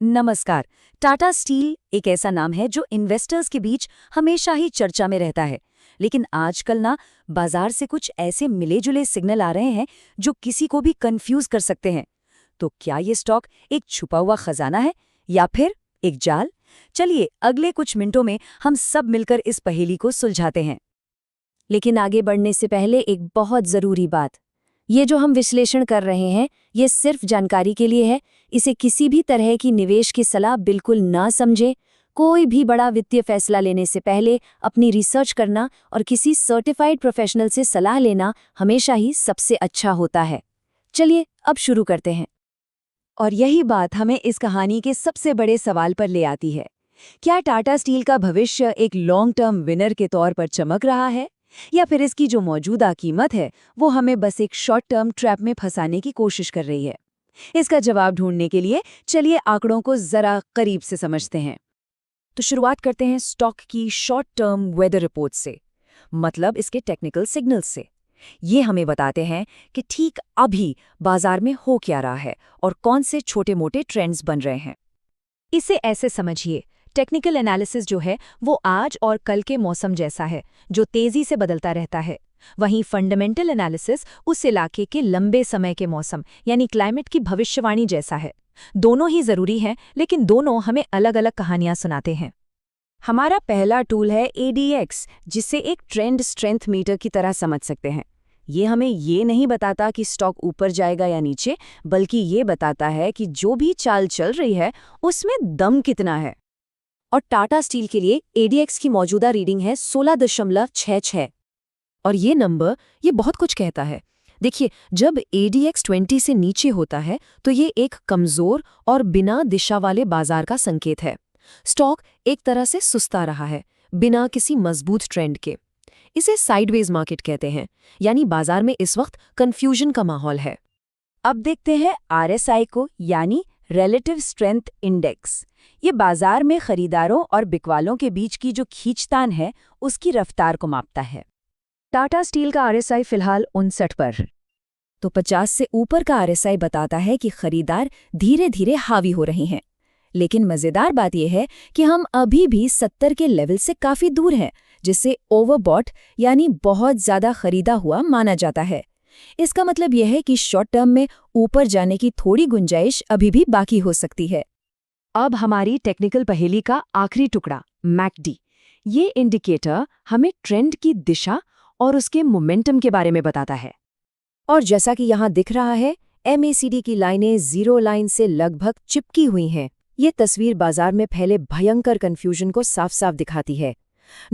नमस्कार। टाटा स्टील एक ऐसा नाम है जो इन्वेस्टर्स के बीच हमेशा ही चर्चा में रहता है। लेकिन आजकल ना बाजार से कुछ ऐसे मिले-जुले सिग्नल आ रहे हैं जो किसी को भी कंफ्यूज कर सकते हैं। तो क्या ये स्टॉक एक छुपा हुआ खजाना है या फिर एक जाल? चलिए अगले कुछ मिनटों में हम सब मिलकर इस पहेली को सुलझाते हैं। लेकिन आगे बढ़ने से पहले एक बहुत ज़रूरी बात। ये जो हम विश्लेषण कर रहे हैं, ये सिर्फ जानकारी के लिए है। इसे किसी भी तरह की निवेश की सलाह बिल्कुल ना समझें। कोई भी बड़ा वित्तीय फैसला लेने से पहले अपनी रिसर्च करना और किसी सर्टिफाइड प्रोफेशनल से सलाह लेना हमेशा ही सबसे अच्छा होता है। चलिए अब शुरू करते हैं। और यही बात हमें इस कहानी के सबसे बड़े सवाल पर ले आती है। क्या टाटा स्टील का भविष्य एक लॉन्ग टर्म विनर के तौर पर चमक रहा है, या फिर इसकी जो मौजूदा कीमत है वो हमें बस एक शॉर्ट टर्म ट्रैप में फंसाने की कोशिश कर रही है? इसका जवाब ढूंढने के लिए चलिए आंकड़ों को जरा करीब से समझते हैं। तो शुरुआत करते हैं स्टॉक की शॉर्ट टर्म वेदर रिपोर्ट से, मतलब इसके टेक्निकल सिग्नल्स से। ये हमें बताते हैं कि ठीक अभी बाजार में हो क्या रहा है और कौन से छोटे-मोटे ट्रेंड्स बन रहे हैं। इसे ऐसे समझिए, टेक्निकल एनालिसिस जो है वो आज और कल के मौसम जैसा है, जो तेजी से बदलता रहता है। वहीं फंडामेंटल एनालिसिस उस इलाके के लंबे समय के मौसम यानी क्लाइमेट की भविष्यवाणी जैसा है। दोनों ही जरूरी हैं, लेकिन दोनों हमें अलग-अलग कहानियां सुनाते हैं। हमारा पहला टूल है ADX, जिसे एक ट्रेंड स्ट्रेंथ मीटर की तरह समझ सकते हैं। ये हमें ये नहीं बताता कि स्टॉक ऊपर जाएगा या नीचे, बल्कि ये बताता है कि जो भी चाल चल रही है उसमें दम कितना है। और टाटा स्टील के लिए ADX की मौजूदा रीडिंग है 16.66। और ये नंबर ये बहुत कुछ कहता है। देखिए, जब ADX 20 से नीचे होता है तो ये एक कमजोर और बिना दिशा वाले बाजार का संकेत है। स्टॉक एक तरह से सुस्ता रहा है, बिना किसी मजबूत ट्रेंड के। इसे साइडवेज मार्केट कहते हैं, यानी बाजार में इस वक्त कंफ्यूजन का माहौल है। अब देखते हैं RSI को, यानी रिलेटिव स्ट्रेंथ इंडेक्स। ये बाजार में खरीदारों और बिकवालों के बीच की जो खींचतान है उसकी रफ्तार को मापता है। टाटा स्टील का RSI फिलहाल 59 पर। तो 50 से ऊपर का RSI बताता है कि खरीदार धीरे धीरे हावी हो रहे हैं। लेकिन मजेदार बात यह है कि हम अभी भी 70 के लेवल से काफी दूर हैं, जिसे ओवरबॉट यानी बहुत ज्यादा खरीदा हुआ माना जाता है। इसका मतलब यह है कि शॉर्ट टर्म में ऊपर जाने की थोड़ी गुंजाइश अभी भी बाकी हो सकती है। अब हमारी टेक्निकल पहेली का आखिरी टुकड़ा, MACD। ये इंडिकेटर हमें ट्रेंड की दिशा और उसके मोमेंटम के बारे में बताता है। और जैसा कि यहाँ दिख रहा है, MACD की लाइनें जीरो लाइन से लगभग चिपकी हुई हैं। ये तस्वीर बाजार में फैले भयंकर कंफ्यूजन को साफ साफ दिखाती है।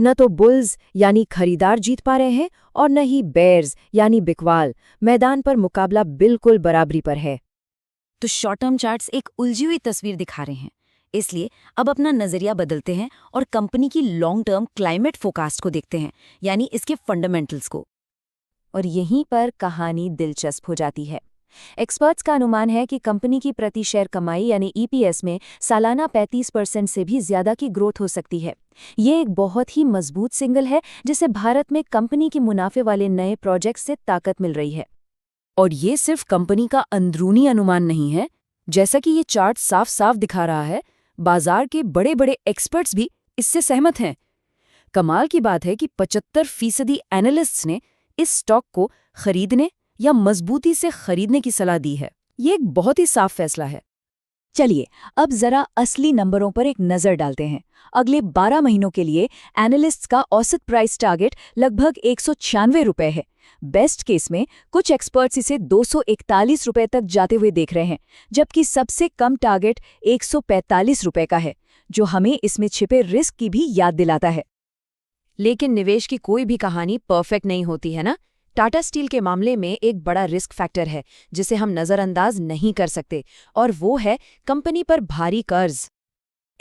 न तो बुल्स यानी खरीदार जीत पा रहे हैं और न ही बेयर्स यानी बिकवाल। मैदान पर मुकाबला बिल्कुल बराबरी पर है। तो शॉर्ट टर्म चार्ट्स एक उलझी हुई तस्वीर दिखा रहे हैं। इसलिए अब अपना नजरिया बदलते हैं और कंपनी की लॉन्ग टर्म क्लाइमेट फोरकास्ट को देखते हैं, यानी इसके फंडामेंटल्स को। और यहीं पर कहानी दिलचस्प हो जाती है। एक्सपर्ट्स का अनुमान है कि कंपनी की प्रति शेयर कमाई यानी EPS में सालाना 35% से भी ज्यादा की ग्रोथ हो सकती है। ये एक बहुत ही मजबूत सिग्नल है, जिसे भारत में कंपनी के मुनाफे वाले नए प्रोजेक्ट से ताकत मिल रही है। और ये सिर्फ कंपनी का अंदरूनी अनुमान नहीं है। जैसा कि ये चार्ट साफ साफ दिखा रहा है, बाजार के बड़े बड़े एक्सपर्ट्स भी इससे सहमत हैं। कमाल की बात है कि 75% एनालिस्ट्स ने इस स्टॉक को खरीदने या मजबूती से खरीदने की सलाह दी है। ये एक बहुत ही साफ फैसला है। चलिए अब जरा असली नंबरों पर एक नजर डालते हैं। अगले 12 महीनों के लिए एनालिस्ट्स का औसत प्राइस टारगेट लगभग 196 रुपए है। बेस्ट केस में कुछ एक्सपर्ट्स इसे 241 रुपए तक जाते हुए देख रहे हैं, जबकि सबसे कम टारगेट 145 रुपए का है, जो हमें इसमें छिपे रिस्क की भी याद दिलाता है। लेकिन निवेश की कोई भी कहानी परफेक्ट नहीं होती है ना। टाटा स्टील के मामले में एक बड़ा रिस्क फैक्टर है जिसे हम नज़रअंदाज नहीं कर सकते, और वो है कंपनी पर भारी कर्ज।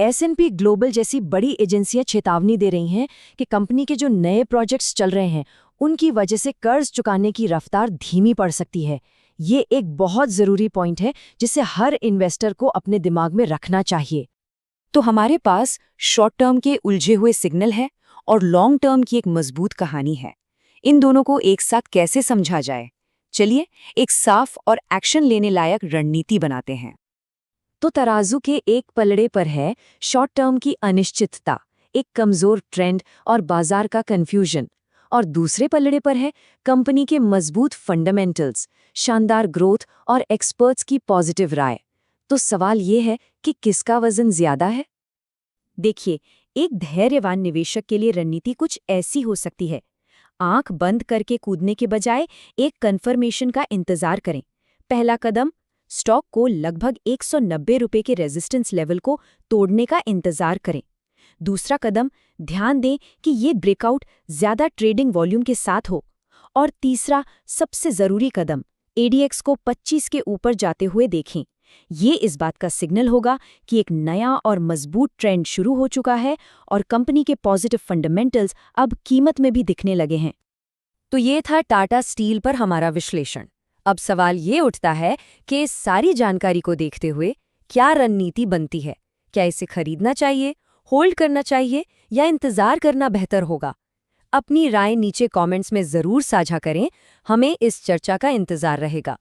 S&P ग्लोबल जैसी बड़ी एजेंसियां चेतावनी दे रही हैं कि कंपनी के जो नए प्रोजेक्ट्स चल रहे हैं उनकी वजह से कर्ज चुकाने की रफ्तार धीमी पड़ सकती है। ये एक बहुत ज़रूरी पॉइंट है जिसे हर इन्वेस्टर को अपने दिमाग में रखना चाहिए। तो हमारे पास शॉर्ट टर्म के उलझे हुए सिग्नल है और लॉन्ग टर्म की एक मजबूत कहानी है। इन दोनों को एक साथ कैसे समझा जाए? चलिए एक साफ और एक्शन लेने लायक रणनीति बनाते हैं। तो तराजू के एक पलड़े पर है शॉर्ट टर्म की अनिश्चितता, एक कमजोर ट्रेंड और बाजार का कंफ्यूजन, और दूसरे पलड़े पर है कंपनी के मजबूत फंडामेंटल्स, शानदार ग्रोथ और एक्सपर्ट्स की पॉजिटिव राय। तो सवाल ये है कि किसका वजन ज्यादा है? देखिए, एक धैर्यवान निवेशक के लिए रणनीति कुछ ऐसी हो सकती है। आंख बंद करके कूदने के बजाय एक कन्फर्मेशन का इंतजार करें। पहला कदम, स्टॉक को लगभग 190 रुपए के रेजिस्टेंस लेवल को तोड़ने का इंतजार करें। दूसरा कदम, ध्यान दें कि ये ब्रेकआउट ज्यादा ट्रेडिंग वॉल्यूम के साथ हो। और तीसरा, सबसे जरूरी कदम, एडीएक्स को 25 के ऊपर जाते हुए देखें। ये इस बात का सिग्नल होगा कि एक नया और मजबूत ट्रेंड शुरू हो चुका है और कंपनी के पॉजिटिव फंडामेंटल्स अब कीमत में भी दिखने लगे हैं। तो ये था टाटा स्टील पर हमारा विश्लेषण। अब सवाल ये उठता है कि इस सारी जानकारी को देखते हुए क्या रणनीति बनती है? क्या इसे खरीदना चाहिए, होल्ड करना चाहिए या इंतजार करना बेहतर होगा? अपनी राय नीचे कमेंट्स में जरूर साझा करें, हमें इस चर्चा का इंतजार रहेगा।